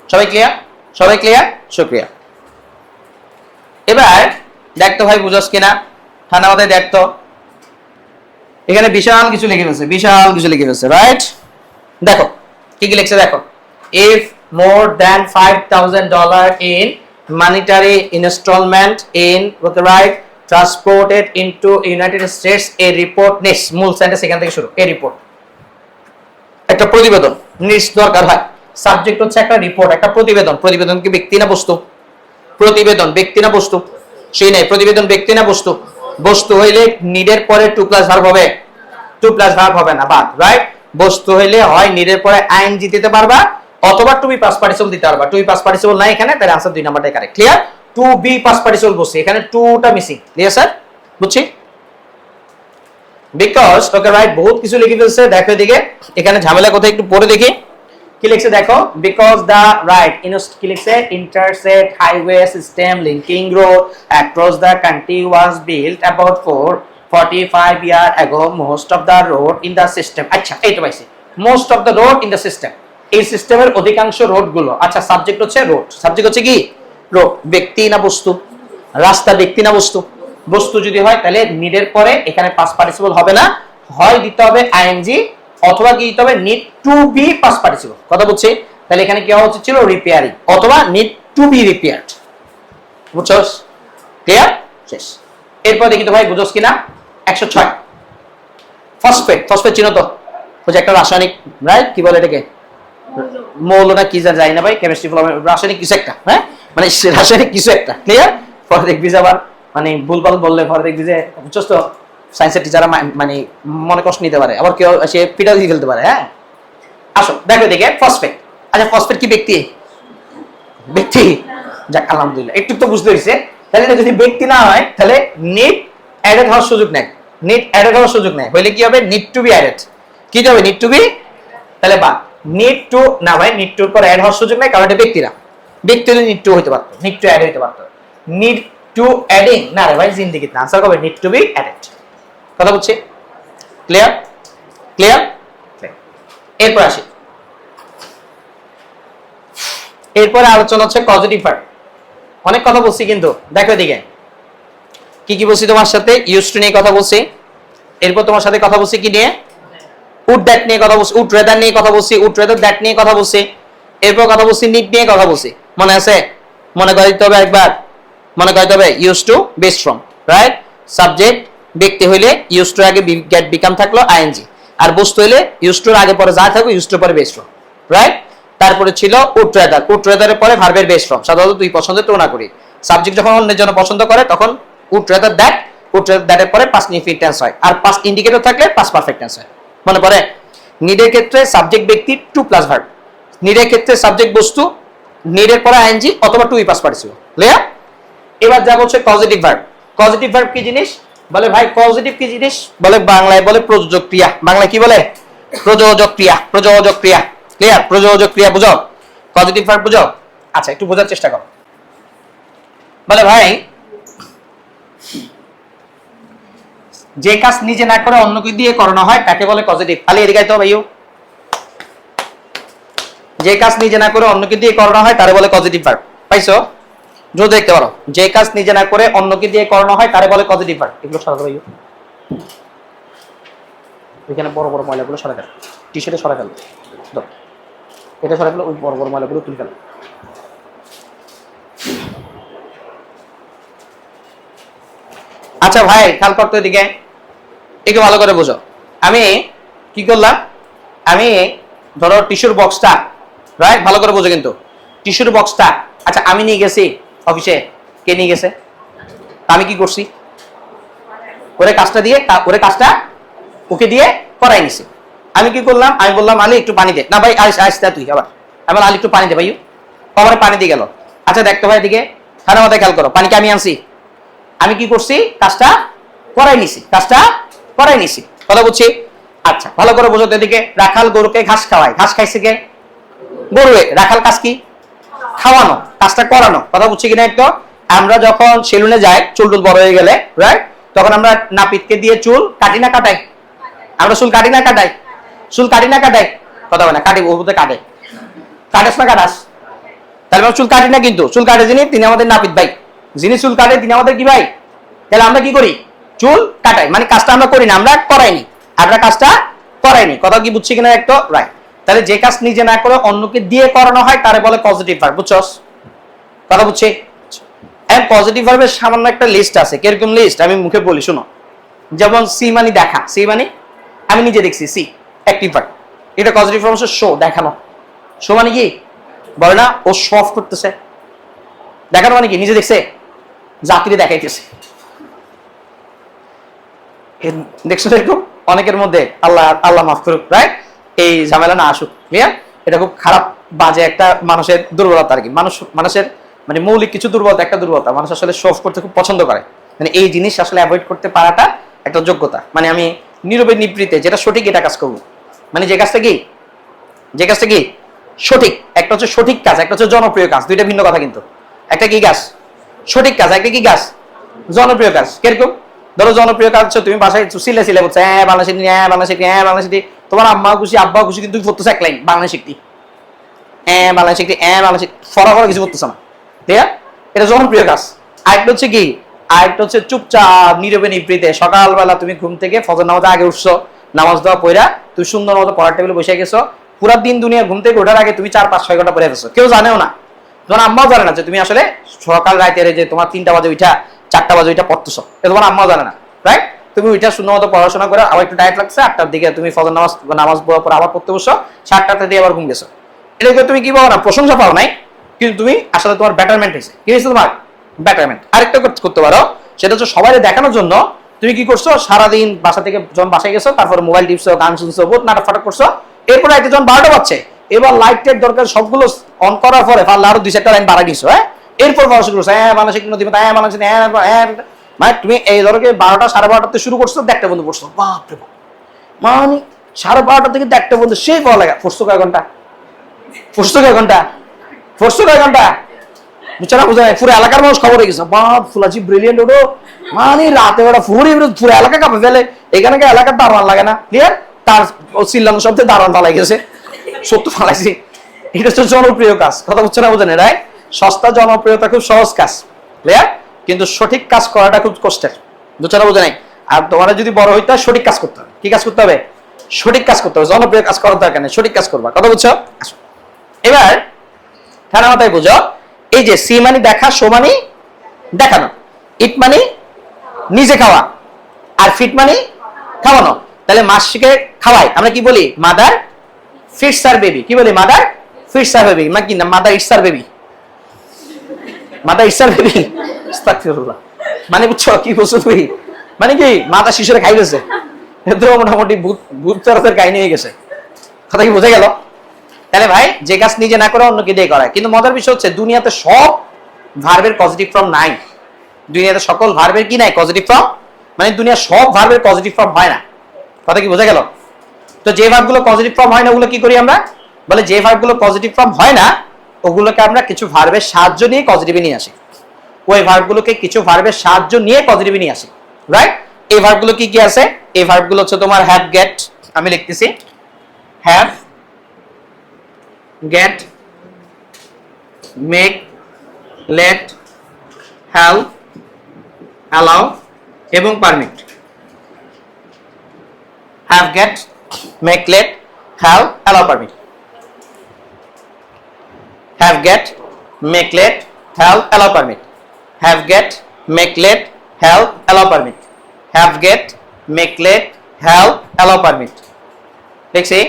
সবাই ক্লিয়ার? সবাই ক্লিয়ার? শুকরিয়া। এবার দেখতো ভাই বুঝছ কিনা, ঠান্ডা মাথায় দেখতো, এখানে বিশাল কিছু লিখে ফেলছে, বিশাল কিছু লিখে ফেলছে, রাইট? দেখো কি কি লিখছে, দেখো। If more than $5,000 in monetary installment in, okay, right, transported into United States, a report needs, মূল সেন্টেন্স এখান থেকে শুরু, a report, একটা প্রতিবেদন নিডস দরকার হয়। সাবজেক্ট হচ্ছে একটা রিপোর্ট, একটা প্রতিবেদন। প্রতিবেদন কি ব্যক্তি না বস্তু? প্রতিবেদন ব্যক্তি না বস্তু? সেই নাই, প্রতিবেদন ব্যক্তি না বস্তু? বস্তু হইলে নিডের পরে টু প্লাস ভার্ব হবে, টু প্লাস ভার্ব হবে না, বাদ, রাইট? বস্তু হইলে হয় নিডের পরে আইএনজি দিতে পারবা, অথবা টু বি পাস্ট পার্টিসিপল দিতে পারবা। টু বি পাস্ট পার্টিসিপল নাই এখানে, তাহলে आंसर 2 নাম্বারটাই correct. Clear? To be past participle বসে, এখানে টুটা মিসিং। Clear sir? বুঝছি? বিকজ, ওকে রাইট, বহুত কিছু লিখে ফেলছে। দেখো এদিকে, এখানে ঝামেলা কোথায় একটু পড়ে দেখি কি লিখছে, দেখো। বিকজ দা রাইট কি লিখছে, intersect highway system linking road across the country was built about 45 years ago. Most of the road in the system, আচ্ছা এইটা পাইছি, most of the road in the system, এই সিস্টেমের অধিকাংশ রোড গুলো, আচ্ছা সাবজেক্ট হচ্ছে রোড, সাবজেক্ট হচ্ছে কি? রোড। ব্যক্তি না বস্তু? রাস্তা ব্যক্তি না বস্তু? বস্তু যদি হয় তাহলে নিডের পরে এখানে পাস্ট পার্টিসিপল হবে না, হয় দিতে হবে আইএনজি অথবা কি দিতে হবে need to be past participle. কথা বুঝছি? তাহলে এখানে কি হওয়া উচিত ছিল রিপেয়ারিং অথবা নিড টু বি রিপেয়ার্ড। বুঝছস? ক্লিয়ার? শেষ। এরপর দেখি তো ভাই বুঝছস কিনা 106 ফসফেট। ফসফেট চিনো তো? ওই যে একটা রাসায়নিক, রাইট? কি বলে এটাকে, মৌল না কি জানি না ভাই, কেমিস্ট্রি রাসায়নিক কিছু একটা, হ্যাঁ মানে রাসায়নিক কিছু একটা। ক্লিয়ার? পরে দেখবি যে আবার মানে ভুলভাল বললে পরে দেখবি যে বুঝছস তো সায়েন্সের টিচাররা মানে মনে কষ্ট নিতে পারে, আবার কেউ সে পিটাও দিয়ে ফেলতে পারে। হ্যাঁ আসো দেখো দেখে ফসফেট। আচ্ছা ফসফেট কি ব্যক্তি? ব্যক্তি। যাক আলহামদুলিল্লাহ একটু তো বুঝতে পেরেছে। তাহলে যদি ব্যক্তি না হয় তাহলে নিড অ্যাডেড হওয়ার সুযোগ নেই, নিড অ্যাডেড হওয়ার সুযোগ নেই, হইলে কি হবে নিড টু বি অ্যাডেড। কি হবে নিড টু বি, তাহলে বা নিড টু না ভাই, নিড টুর পর অ্যাড হওয়ার সুযোগ নেই কারণ এটা ব্যক্তি না। ব্যক্তি হলে নিড টু হইতে পারতো, নিড টু অ্যাড হইতে পারতো। নিড টু অ্যাডিং না রে ভাই, জিন্দেগিতে আনসার হবে নিড টু বি অ্যাডেড। কথা বুঝছি? ক্লিয়ার? ক্লিয়ার? এরপর আসি, এরপরে আলোচনা হচ্ছে পজিটিভ ভার্ব। অনেক কথা বলছি কিন্তু দেখো এদিকে কি কি বলছি তোমার সাথে। ইউজ টু নিয়ে কথা বলছি, এরপর তোমার সাথে কথা বলছি কি নিয়ে, উড দ্যাট নিয়ে কথা বলছি, উড রেদার নিয়ে কথা বলছি, উড রেদার দ্যাট নিয়ে কথা বলছি, এরপর কথা বলছি নিড নিয়ে কথা বলছি। মনে আছে? মনে করে দিতে হবে একবার, মনে করে দিতে হবে use to best from, right? Subject ব্যক্তি হইলে ইউজ টু আগে গেট বিকাম থাকলো আইএনজি, আর বস্তু হইলে ইউজ টুর আগে পরে যা থাকবে ইউজ টুর পরে বেস্ট ফ্রম, রাইট? তারপরে ছিল উড রেদার, উড রেদারের পরে ভার্বের বেস্ট ফ্রম, সাধারণত দুই পছন্দের তুলনা করি। সাবজেক্ট যখন অন্যের জন্য পছন্দ করে তখন would rather that, would rather দ্যাটের পরে পাস্ট ইনফিনিট টেন্স হয়, আর পাস্ট ইন্ডিকেটর থাকলে পাস্ট পারফেক্ট টেন্স হয়। মনে পড়ে? নিডের ক্ষেত্রে সাবজেক্ট ব্যক্তি টু প্লাস ভার্ব, নিডের ক্ষেত্রে সাবজেক্ট বস্তু, নিডের পরে আইএনজি অথবা টু ই পাস্ট পার্টিসিপল। ক্লিয়ার? এবার যা হচ্ছে পজিটিভ ভার্ব। পজিটিভ ভার্ব কি জিনিস বলে ভাই? পজিটিভ কি জিনিস বলে? বাংলায় বলে প্রযোজক ক্রিয়া। বাংলায় কি বলে? প্রযোজক ক্রিয়া, প্রযোজক ক্রিয়া। ক্লিয়ার? প্রযোজক ক্রিয়া বুঝো, পজিটিভ ভার্ব বুঝো। আচ্ছা একটু বোঝার চেষ্টা করো। বলে ভাই যে কাজ নিজে না করে অন্যকে দিয়ে করানো হয় তাকে বলে পজিটিভ। খালি এদিকে তো ভাইও, যে কাজ নিজে না করে অন্যকে দিয়ে করানো হয় তারে বলে পজিটিভ ভার্ব। পাইছো? যদি দেখতে পারো যে কাজ নিজে না করে অন্যকে দিয়ে করানো হয় তারে বলে পজিটিভ ভার্ব। এগুলো সরাতে ভাইও, এখানে বড় বড় ময়লাগুলো সরা গেল, টি শার্টে সরা গেল, এটা সরা গেল, ওই বড় বড় ময়লাগুলো তুলে গেল। আচ্ছা ভাই খেয়াল করতো এদিকে, একটু ভালো করে বুঝো। আমি কি করলাম, আমি ধরো টিস্যুর বক্সটা, রাইট? ভালো করে বুঝো কিন্তু টিস্যুর বক্সটা, আচ্ছা আমি নিয়ে গেছি অফিসে, কে নিয়ে গেছে? আমি কি করছি? ওরে কাজটা দিয়ে, ওরে কাজটা ওকে দিয়ে করাই নিছি। আমি কি করলাম, আমি বললাম আলি একটু পানি দে, না ভাই আসতে তুই আবার, আমি আলি একটু পানি দে ভাই, আবার পানি দিয়ে গেল। আচ্ছা দেখতো ভাই এদিকে, ঠান্ডা মাথায় খেয়াল করো, পানিকে আমি আনছি, আমি কি করছি? কাজটা করাই নিছি, কাজটা করাই নিছি। কথা বুঝছি? আচ্ছা ভালো করে বোঝো তো এদিকে, রাখাল গরুকে ঘাস খাওয়ায়, ঘাস খাইছে কে? গরুয়ে। রাখাল কাজ কি? খাওয়ানো, কাজটা করানো। কথা বুঝছি কিনা একটু? আমরা যখন সেলুনে যাই চুল টুল বড় হয়ে গেলে, রাইট, তখন আমরা নাপিতকে দিয়ে চুল কাটি না কাটাই? আমরা চুল কাটি না কাটাই? চুল কাটি না কাটাই? কথা বলে না, কাটি, ও বলতে কাটে। কাটাস না কাটাস? তাহলে আমরা চুল কাটি না, কিন্তু চুল কাটে যিনি তিনি আমাদের নাপিত ভাই, যিনি চুল কাটে তিনি আমাদের কি ভাই? তাহলে আমরা কি করি? চুল কাটাই, মানে কাজটা আমরা করি না, আমরা করাইনি, আমরা কাজটা করাইনি। কথা কি বুঝছি কিনা একটু? রাইট। তাহলে যে কাজ নিজে না করে অন্যকে দিয়ে করানো হয় তারে বলে পজিটিভ ভার্ব। বুঝছস? কথা বুঝছি? এন্ড পজিটিভ ভার্বের সামান্য একটা লিস্ট আছে। কিরকম লিস্ট আমি মুখে বলি শুনো। যেমন সি মানে দেখা, সি মানে আমি নিজে দেখছি, সি অ্যাক্টিভ ভার্ব। এটা পজিটিভ ভার্ব হচ্ছে শো, দেখানো। শো মানে কি বলে না, ও শো অফ করতেছে। দেখানো মানে কি নিজে দেখছে, জাতিরে দেখাইতেছে। দেখছো একটু অনেকের মধ্যে, আল্লাহ আল্লাহ মাফ করুক, রাইট, এই ঝামেলা না আসুক। এটা খুব খারাপ বাজে একটা মানুষের দুর্বলতা আর কি। মানুষের মানে মৌলিক কিছু দুর্বলতা, একটা দুর্বলতা, মানুষ আসলে শো অফ করতে খুব পছন্দ করে। মানে এই জিনিস আসলে অ্যাভয়েড করতে পারাটা একটা যোগ্যতা। মানে আমি নীরবে নিবৃত্তে যেটা সঠিক এটা কাজ করবো, মানে যে কাজটা কি, যে কাজটা কি সঠিক, একটা হচ্ছে সঠিক কাজ, একটা হচ্ছে জনপ্রিয় কাজ, দুইটা ভিন্ন কথা কিন্তু। একটা কি কাজ? সঠিক কাজ। একটা কি কাজ? জনপ্রিয় কাজ। কিরকম? ধরো জনপ্রিয় কাজ হচ্ছে তুমি বাসায় সিলে সিলে বলছো হ্যাঁ বাংলা শিখি, হ্যাঁ বাংলা শিখি, হ্যাঁ বাংলা শিখি, তোমার আম্মা খুশি আব্বা খুশি, কিন্তু পড়তেছে এক লাইন বাংলা শিখতি, হ্যাঁ বাংলা শিখতি, হ্যাঁ বাংলা শিখ, ফরা ফরা কিছু করতেছ না, ঠিক আছে? এটা জনপ্রিয় কাজ। আরেকটা হচ্ছে কি, আর একটা হচ্ছে চুপচাপ নীরবে নিভৃতে সকালবেলা তুমি ঘুম থেকে ফজর নামাজে আগে উঠছো, নামাজ দেওয়া পড়া তুমি সুন্দর মতো পড়ার টেবিলে বসে গেছো, পুরো দিন দুনিয়া ঘুম থেকে ওঠার আগে তুমি 4-5-6 ঘন্টা পড়ে গেছো, কেউ জানেও না, তোমার আম্মাও জানে না যে তুমি আসলে সকাল রাতের যে তোমার 3টা বাজে উঠা 4টা বাজে উঠা পড়তেছো, তোমার আম্মাও জানে না, রাইট? তুমি ওইটা সুন্দর মতো পড়াশোনা করে আবার একটু ডায়েট লাগছে, 8টার দিকে তুমি ফজর নামাজ পড়ার পর আবার পড়তে বসো, 7টাতে দিয়ে আবার ঘুম গেছো। এটাকে তুমি কি পাও না, প্রশংসা পাও নাই, কিন্তু তুমি আসলে তোমার বেটারমেন্ট হয়েছে। কি হয়েছে তোমার? বেটারমেন্ট। আরেকটা করতে পারো, সেটা হচ্ছে সবাই দেখানোর জন্য তুমি কি করছো, সারাদিন বাসা থেকে যখন বাসায় গেছো, তারপরে মোবাইল টিপছো, গান শুনছো, বহুত নাটক ফাটক করছো, এরপরে একটা যখন 12টা বাজছে, এবার লাইট টাইট দরকার সবগুলো অন করার পরে পারলে আরো 2-4টা লাইন বাড়াই দিছো, হ্যাঁ, এরপর পড়া শুরু করছো, হ্যাঁ বাংলাদেশ নদী, হ্যাঁ বাংলাদেশ, হ্যাঁ, মানে তুমি এই ধরো 12টা 12:30 শুরু করছো, 1টা বন্ধু পড়ছো, বাপরে বাপ, মানে 12:30 থেকে 1টা বন্ধু সেই পড়া লাগা। পড়ছো কয় ঘন্টা? পড়ছো কয় ঘন্টা? পড়ছো কয় ঘন্টা? বুঝছো না? বুঝা পুরো এলাকার মানুষ খবর হয়ে গেছে, বাপ ফুলাজি ব্রিলিয়েন্ট ওটো, মানে রাতে বেলা পুরো এলাকা কাঁপে ফেলে, এখানে এলাকার দারোয়ান লাগে না, ক্লিয়ার? তার চিল্লানো শব্দে দারোয়ান পালাই গেছে, সত্য ফালাইছি। এটা হচ্ছে জনপ্রিয় কাজ, কথা বুঝছো না? বুঝেন? রাইট? সস্তা জনপ্রিয়তা খুব সহজ কাজ, ক্লিয়ার? কিন্তু সঠিক কাজ করাটা খুব কষ্টের, বুঝছো না? বুঝে নাই? আর তোমার যদি বড় হইতে হয় সঠিক কাজ করতে হবে। কি কাজ করতে হবে? সঠিক কাজ করতে হবে, জনপ্রিয় কাজ করার দরকার নেই, সঠিক কাজ করবা, কথা বুঝছো? এবার ঠান্ডা মাথায় বুঝো, এই যে সি মানে দেখা, শো মানে দেখানো, ইট মানে নিজে খাওয়া, আর ফিট মানে খাওয়ানো। তাহলে মাসিকে খাওয়াই আমরা কি বলি? Mother feeds her baby. কি বলি? Mother feeds her baby. মানে কি না, mother eats her baby, mother eats her baby, আস্তাগফিরুল্লাহ। মানে বুঝছো কি বলছো তুমি? মানে কি মাদা শিশুরে খাইতেছে, এত মোটামুটি ভূত চরাচর কাহিনী হয়ে গেছে, কথা কি বোঝা গেল? তাহলে ভাই যে কাজ নিজে না করে অন্যকে দিয়ে করায়। কিন্তু মজার বিষয় হচ্ছে দুনিয়াতে সব ভার্বের পজিটিভ ফর্ম নাই, দুনিয়াতে সকল ভার্বের কি নাই? Positive form. মানে দুনিয়ার সব ভার্বের পজিটিভ ফর্ম হয় না, কথা কি বোঝা গেল? তো যে ভার্বগুলো পজিটিভ ফর্ম হয় না ওগুলো কি করি আমরা? বলে যে ভার্বগুলো পজিটিভ ফর্ম হয় না ওগুলোকে আমরা কিছু ভার্বের সাহায্য নিয়ে পজিটিভে নিয়ে আসি, ওই ভার্বগুলোকে কিছু ভার্বের সাহায্য নিয়ে পজিটিভে নিয়ে আসি, রাইট? এই ভার্বগুলো কি কি আছে? এই ভার্বগুলো হচ্ছে তোমার হ্যাভ গেট, আমি লিখতেছি have get, make, let, help, allow এবং permit. Have get, make, let, help, allow, permit. Have get, make, let, help, allow, permit. Have get, make, let, help, allow, permit. Have get, make, let, help, allow, permit. লিখছি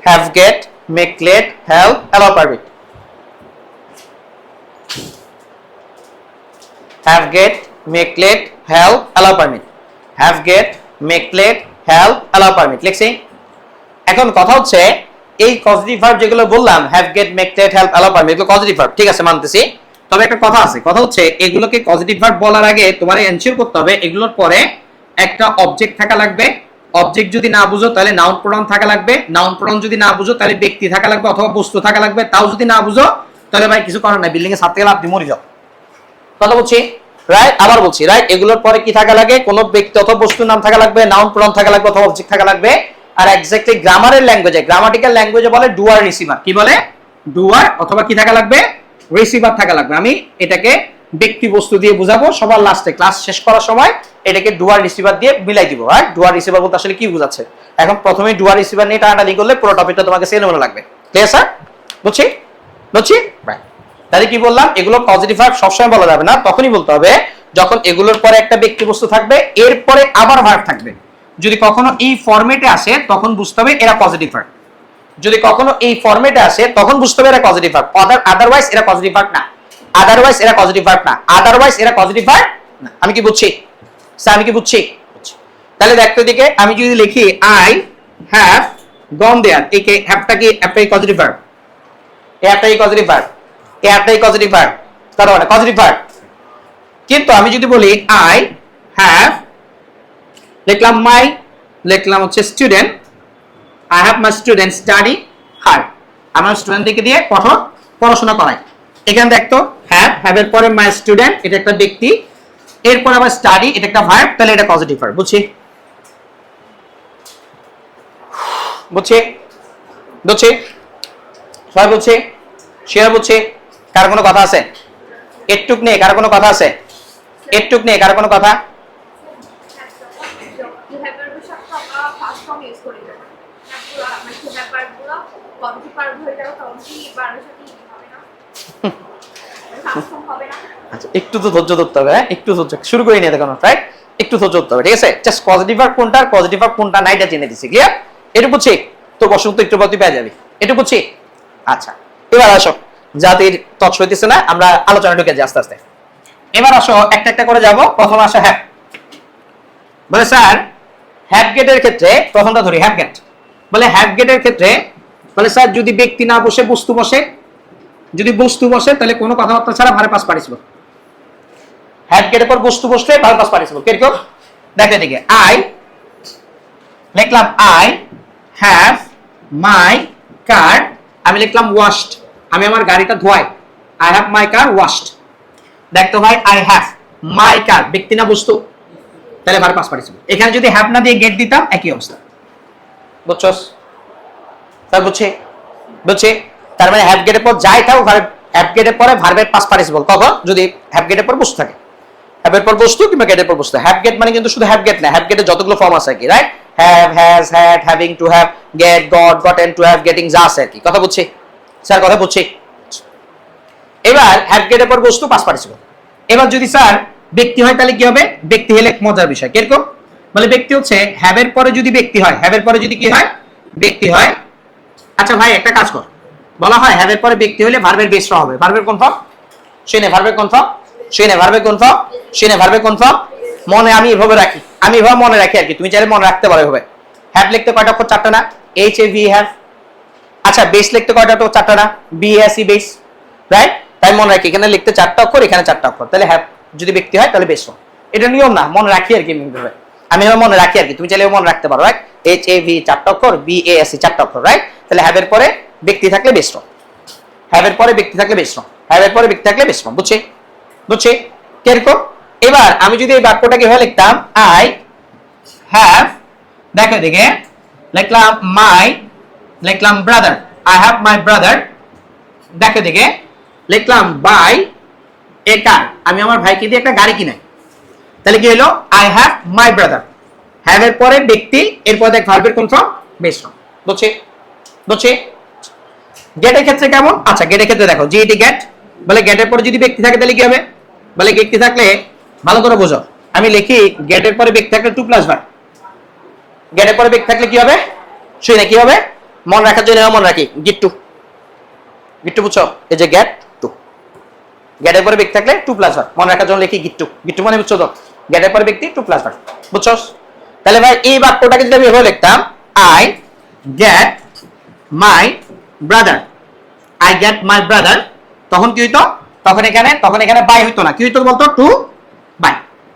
have get, make, let, help, allow, permit. Have get, make, let, help, allow, permit. Have get, make, let, help, allow, permit. লিখছি। এখন কথা হচ্ছে এই positive verb যেগুলো বললাম, have get, make, let, help, allow, permit, এগুলো positive verb, ঠিক আছে, মানতেছি। তবে একটা কথা আছে, কথা হচ্ছে এগুলোকে পজিটিভ ভার্ব বলার আগে তোমার এনশিওর করতে হবে এগুলোর পরে একটা অবজেক্ট থাকা লাগবে। অবজেক্ট যদি না বুঝো তাহলে নাউন প্রোনাউন থাকা লাগবে, নাউন প্রোনাউন যদি না বুঝো তাহলে ব্যক্তি থাকা লাগবে অথবা বস্তু থাকা লাগবে, তাও যদি না বুঝো তাহলে ভাই কিছু করার নাই, বিল্ডিং এ ছাদ থেকে লাফ দিয়ে মরে যাও, কথা বলছি, রাইট? আবার বলছি, রাইট? এগুলোর পরে কি থাকা লাগে? কোন ব্যক্তি অথবা বস্তুর নাম থাকা লাগবে, নাউন প্রোনাউন থাকা লাগবে অথবা অবজেক্ট থাকা লাগবে। আর এক্স্যাক্টলি গ্রামারের ল্যাঙ্গুয়েজে, গ্রামাটিক্যাল ল্যাঙ্গুয়েজে বলে ডুয়ার রিসিভার। কি বলে? ডুয়ার অথবা কি থাকা লাগবে? রিসিভার থাকা লাগবে। আমি এটাকে ব্যক্তি বস্তু দিয়ে বুঝাবো সবার লাস্টে, ক্লাস শেষ করার সময় এটাকে ডুয়ার রিসিভার দিয়ে মিলাই দিব, রাইট? ডুয়ার রিসিভার বলতে আসলে কি বোঝাচ্ছে? এখন প্রথমে ডুয়ার রিসিভার নিয়ে টানাটানি করলে পুরো টপিকটা তোমাকে সেলমনে লাগবে, ক্লিয়ার স্যার? বুঝছি? বুঝছি? রাইট। তাহলে কি বললাম? এগুলো পজিটিভ ভার্ব সবসময় বলা যাবে না, তখনই বলতে হবে যখন এগুলোর পরে একটা ব্যক্তি বস্তু থাকবে, এরপরে আবার ভার্ব থাকবে। যদি কখনো এই ফরম্যাটে আসে তখন বুঝতে হবে এরা পজিটিভ ভার্ব। যদি কখনো এই ফরম্যাটে আসে তখন বুঝতে হবে এরা পজিটিভ ভার্ব, আদারওয়াইজ এরা পজিটিভ ভার্ব না, আদারওয়াইজ এরা পজিটিভ ভার্ব না, আদারওয়াইজ এরা পজিটিভ ভার্ব না। আমি কি বুঝছি স্যার? আমি কি বুঝছি? তাহলে দেখতে দিকে আমি যদি লিখি আই হ্যাভ গন দেয়ার, এই হ্যাভটা কি একটা পজিটিভ ভার্ব, এই একটা পজিটিভ ভার্ব, এই একটা পজিটিভ ভার্ব, তার মানে পজিটিভ ভার্ব। কিন্তু আমি যদি বলি আই হ্যাভ, লিখলাম মাই, লিখলাম হচ্ছে student, I have my student study hard, আমার স্টুডেন্টদেরকে দিয়ে কঠোর পড়াশোনা করাই। এখানে দেখতো হ্যাভ এর পরে মাই স্টুডেন্ট, এটা একটা ব্যক্তি, এরপর আবার স্টাডি, এটা একটা ভার্ব, তাহলে এটা পজিটিভ ভার্ব। বুঝছি? বুঝছি? বুঝছি? সবাই বুঝছি? শিওর বুঝছি? কার কোনো কথা আছে? একটুক নেই, কার কোনো কথা আছে? এটুক নিয়ে কার কোনো কথা? আচ্ছা একটু তো ধৈর্য ধরতে হবে, হ্যাঁ একটু ধৈর্য, শুরু করে নিয়ে দেখো রাইট, একটু ধৈর্য ধরতে হবে, ঠিক আছে? জাস্ট পজিটিভ ভার্ব কোনটা আর পজিটিভ ভার্ব কোনটা না এটা জেনে দিছি, ক্লিয়ার? এটুকু ঠিক তো বসন্ত একটু প্রতি পেয়ে যাবে, এটুকু ঠিক। আচ্ছা এবার আসো, জাতির তৎস হইতেছে না, আমরা আলোচনা ঢুকে যাই আস্তে আস্তে। এবার আসো একটা একটা করে যাব। প্রথম আসো হ্যাভ। বলে স্যার হ্যাভ গেটের ক্ষেত্রে প্রথমটা ধরি, হ্যাভ গেট। বলে হ্যাভ গেটের ক্ষেত্রে বলে স্যার যদি ব্যক্তি না বসে বস্তু বসে, যদি বস্তু বসে তাহলে কোনো কথাবার্তা ছাড়া ভার্ব পাস্ট পার্টিসিপল। হ্যাভ গেটের পর বস্তু বসলে ভার্ব পাস্ট পার্টিসিপল। কিরকম দেখো এদিকে, আই লিখলাম আই হ্যাভ মাই কার, আমি লিখলাম ওয়াশড, আমি আমার গাড়িটা ধোয়াই, I have my car washed. দেখতো ভাই আই হ্যাভ মাই কার ব্যক্তি না বস্তু, তাহলে ভার্ব পাস্ট পার্টিসিপল। এখানে যদি হ্যাভ না দিয়ে গেট দিতাম একই অবস্থা, বুঝছস? তার বুঝছে তার মানে হ্যাভ গেটের পর যাই থাকুক ভার্ব, হ্যাভ গেটের পরে ভার্বের পাস্ট পার্টিসিপল কখন? যদি হ্যাভ গেটের পর বস্তু থাকে, হ্যাভের পর বস্তু কিংবা গেটের পর বস্তু। হ্যাভ গেট মানে কিন্তু শুধু হ্যাভ গেট না, হ্যাভ গেটের যতগুলো ফর্ম আছে কি, right? Have, has, had, having, to have, get, got, gotten, to have, getting, যা আছে আর কি। কথা বুঝছি স্যার? কথা বুঝছি। এবার হ্যাভ গেটের পর বস্তু পাস্ট পার্টিসিপল। এবার যদি স্যার ব্যক্তি হয় তাহলে কি হবে? ব্যক্তি হলে মজার বিষয় কিরকম বলে, ব্যক্তি হচ্ছে হ্যাভের পরে যদি ব্যক্তি হয়, হ্যাভের পরে যদি কি হয়? ব্যক্তি হয়। আচ্ছা ভাই একটা কাজ কর, বলা হয় হ্যাভের পরে ব্যক্তি হলে ভার্বের বেস হবে। ভার্বের কোন ফর্ম? শুনে ভার্বের কোন ফর্ম? শুনে ভার্বের কোন ফর্ম? শুনে ভার্বের কোন ফর্ম? মনে আমি এভাবে রাখি, আমি এভাবে মনে রাখি আর কি, তুমি চাইলে মনে রাখতে পারো এভাবে। হ্যাভ লিখতে কয়টা অক্ষর? চারটা না? H A V have. আচ্ছা বেস লিখতে কয়টা অক্ষর? চারটা না? B S E base, right? তাই মনে রাখি এখানে লিখতে চারটা অক্ষর, এখানে চারটা অক্ষর, তাহলে হ্যাভ যদি ব্যক্তি হয় তাহলে বেস ফর্ম। এটা নিয়ম না, মনে রাখি আর কি, আমি এভাবে মনে রাখি আর কি, তুমি চাইলে মনে রাখতে পারো, রাইট? এইচ এ ভি চারটা অক্ষর, বি এ এস ই চারটা অক্ষর, রাইট? তাহলে হ্যাভের পরে ব্যক্তি থাকলে বেস ফর্ম, হ্যাভের পরে ব্যক্তি থাকলে বেস ফর্ম, হ্যাভের পরে ব্যক্তি থাকলে বেস ফর্ম। বুঝছি? বুঝছি কিরকম? এবার আমি যদি এই বাক্যটাকে এভাবে লিখতাম, আই হ্যাভ, দেখো এদিকে লিখলাম মাই, লিখলাম brother, I have my brother. দেখো এদিকে লিখলাম বাই এ কার, আমি আমার ভাইকে দিয়ে একটা গাড়ি কিনাই, তাহলে কি হলো? I have my brother. Have এর পরে ব্যক্তি, এরপর দেখ ভার্বের কোন ফর্ম? Base form. বুঝছি? বুঝছি? গেটের ক্ষেত্রে কেমন? আচ্ছা গেটের ক্ষেত্রে দেখো জিইটি গেট, বলে গেটের পরে যদি ব্যক্তি থাকে তাহলে কি হবে? বলে ব্যক্তি থাকলে ভালো করে বোঝো, আমি লিখি গেটের পরে ব্যক্তি থাকলে টু প্লাস ভার্ব। গেটের পরে ব্যক্তি থাকলে কি হবে? শুনে কি হবে? মনে রাখার জন্য মনে রাখি গিট টু, গিট্টু বুঝছো? এই যে গেট টু, গেটের পরে ব্যক্তি থাকলে টু প্লাস ভার্ব, মনে রাখার জন্য লিখি গিট্টু। গিট্টু মানে বুঝছো তো? গেটের পরে ব্যক্তি টু প্লাস ভার্ব, বুঝছো? তাহলে ভাই এই বাক্যটাকে যদি আমি এভাবে লিখতাম, I get my brother, I get my brother, তখন কি হইতো? তখন এখানে বাই হইতো না, কি হইতো বলতো? টু বাই,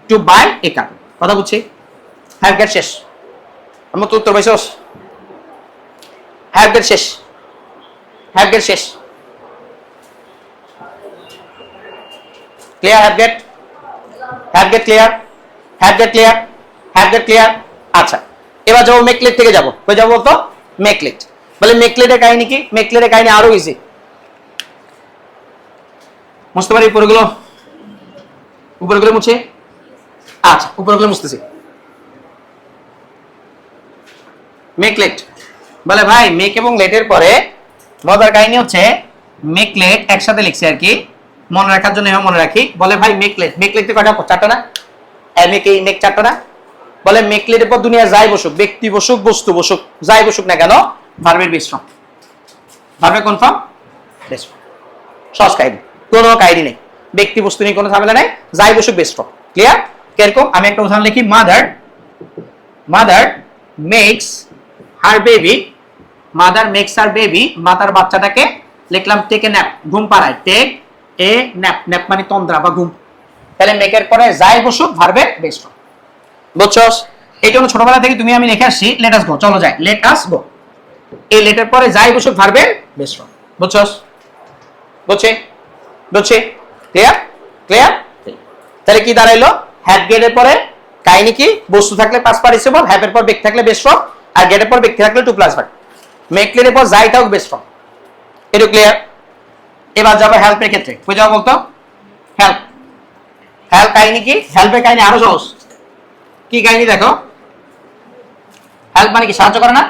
টু বাই এ কার। কথা বুঝছি? হ্যাভ গেট শেষ, আমার তো উত্তর পাইছস? হ্যাভ গেট শেষ, হ্যাভ গেট শেষ, clear? Have get, have get clear, have get clear, have get clear. আচ্ছা এবার যাবো মেকলেট থেকে, যাবো কই যাবো বলতো? মেকলেট। বলে মেকলেটের কাহিনী কি? মেকলেটের কাহিনী আরো ইজি, মুছতে পারি উপরগুলো? উপরগুলো মুছে, আচ্ছা উপরগুলো মুছতেছি। মেকলেট বলে ভাই মেক এবং লেটের পরে মজার কাহিনী হচ্ছে মেকলেট একসাথে লিখছে আর কি, মনে রাখার জন্য মনে রাখি। বলে ভাই মেকলেট, মেকলেট কয়টা? চারটা না? মেক চারটা না? বলে মেকলেটের পর দুনিয়া যাই বসুক, ব্যক্তি বসুক, বস্তু বসুক, যাই বসুক না কেন, ভার্বের বেস ফর্ম, ভার্বের কোন ফর্ম? Base form. সহজ কাহিনী, কোনো কাহিনী নেই, ব্যক্তি বস্তু নিয়ে কোনো ঝামেলা নাই, যাই বসুক বেস ফর্ম। ক্লিয়ার? কিরকম? আমি একটা উদাহরণ লিখি, mother, mother makes her baby, mother makes her baby, মাতার বাচ্চাটাকে লিখলাম টেক এ ন্যাপ, ঘুম পাড়ায়, টেক এ ন্যাপ, ন্যাপ মানে তন্দ্রা বা ঘুম। তাহলে মেকের পরে যাই বসুক ভার্বের বেস ফর্ম। বুঝছস? এই জন্য ছোটবেলা থেকে তুমি আমি লিখে আসছি লেট আস গো, চলো যাই, লেট আস গো, এই লেটের পরে যাই বসুক ভার্বের বেস ফর্ম। বুঝছস? বুঝছে? বুঝছে? ক্লিয়ার? ক্লিয়ার? তাহলে কি দাঁড়াইলো? হ্যাভ গেটের পরে কাহিনী কি? বস্তু থাকলে পাস্ট পার্টিসিপল, হ্যাভ এর পর ব্যক্তি থাকলে বেস ফর্ম, আর গেটের পর ব্যক্তি থাকলে টু প্লাস ভার্ব, মেকলেটের পর যাই থাকুক বেস ফর্ম। এটা ক্লিয়ার? এবার যাবো হেল্পের ক্ষেত্রে, কই যাবো বলতো? হেল্প, হেল্প কাহিনী কি? হেল্পের কাহিনী আরো সহজ। কি কাহিনী দেখো, হেল্প মানে কি? সাহায্য করে না?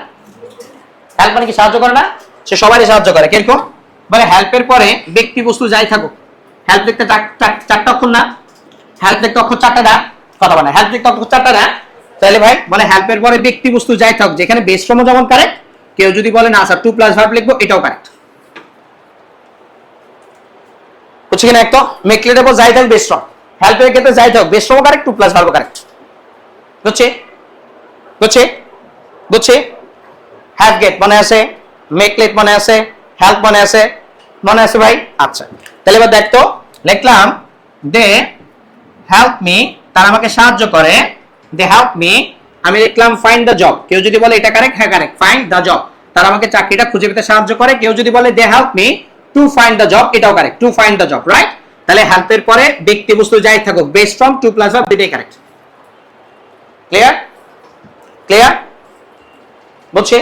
হেল্প মানে কি? সাহায্য করে না? সে সবারই সাহায্য করে। কিরকম? বলে হেল্পের পরে ব্যক্তি বস্তু যাই থাকুক, হেল্প দেখতে চারটা অক্ষর না? হেল্প দেখতে অক্ষর চারটা না? কথা বলে হেল্প দেখতে অক্ষর চারটা না? তাহলে ভাই বলে হেল্পের পরে ব্যক্তি বস্তু যাই থাকুক, যেখানে বেস ফর্ম যেমন কারেক্ট, কেউ যদি বলে না স্যার টু প্লাস ভার্ব লিখবো, এটাও কারেক্ট। বুঝছি কিনা? একদম মেকলেটের পর যাই থাকুক বেস ফর্ম, হেল্পের ক্ষেত্রে যাই থাকুক base form correct, to plus verb correct. বুঝছি? বুঝছি? বুঝছি? হ্যাভ গেট মনে আছে, মেকলেট মনে আছে, হেল্প মনে আছে, মনে আছে ভাই? আচ্ছা, তাহলে এবার দেখতো লিখলাম দে হেল্প মি, তারা আমাকে সাহায্য করে। দে হেল্প মি, আমি লিখলাম ফাইন্ড দ্য জব। কেউ যদি বলে এটা কারেক্ট, হ্যাঁ কারেক্ট, ফাইন্ড দ্য জব, তারা আমাকে চাকরিটা খুঁজে পেতে সাহায্য করে। কেউ যদি বলে দে help me to find the job, এটাও correct, to find the job, right? তাহলে হেল্পের পরে ব্যক্তি বস্তু যাই থাকুক base form to plus verb, দুটোই কারেক্ট। ক্লিয়ার? ক্লিয়ার? বুঝছি?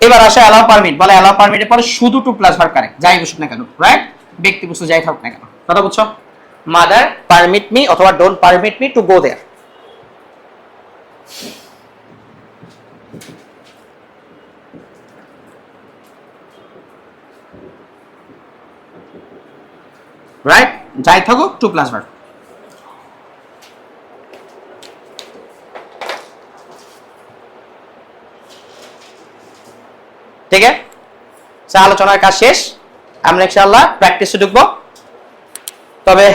এবার আসে অ্যালাউ পারমিট। বলে অ্যালাউ পারমিটের পরে শুধু টু প্লাস ভার্ব কারেক্ট, যাই বসুক না কেন, রাইট? ব্যক্তি বস্তু যাই থাকুক না কেন। কথা বুঝছো? মাদার পারমিট মি অথবা don't permit me to go there. Right? যাই থাকুক টু প্লাস ভার্ব। ঠিক আছে, আলোচনার কাজ শেষ। আমরা ইনশাআল্লাহ প্র্যাকটিসে ঢুকবো। তবে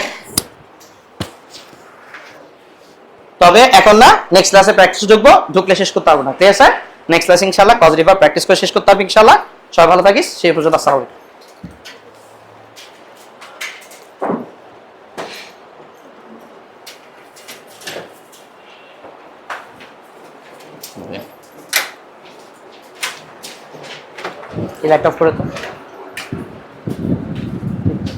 এখন না, নেক্সট ক্লাসে প্র্যাকটিসে ঢুকবো, ঢুকলে শেষ করতে পারবো না। ঠিক আছে, নেক্সট ক্লাসে ইনশাআল্লাহ পজিটিভ ভার্ব প্র্যাকটিস করে শেষ করতে হবে ইনশাআল্লাহ। সবাই ভালো থাকিস, সেই পর্যন্ত আসসালামু আলাইকুম। এই ল্যাপটপ করে তো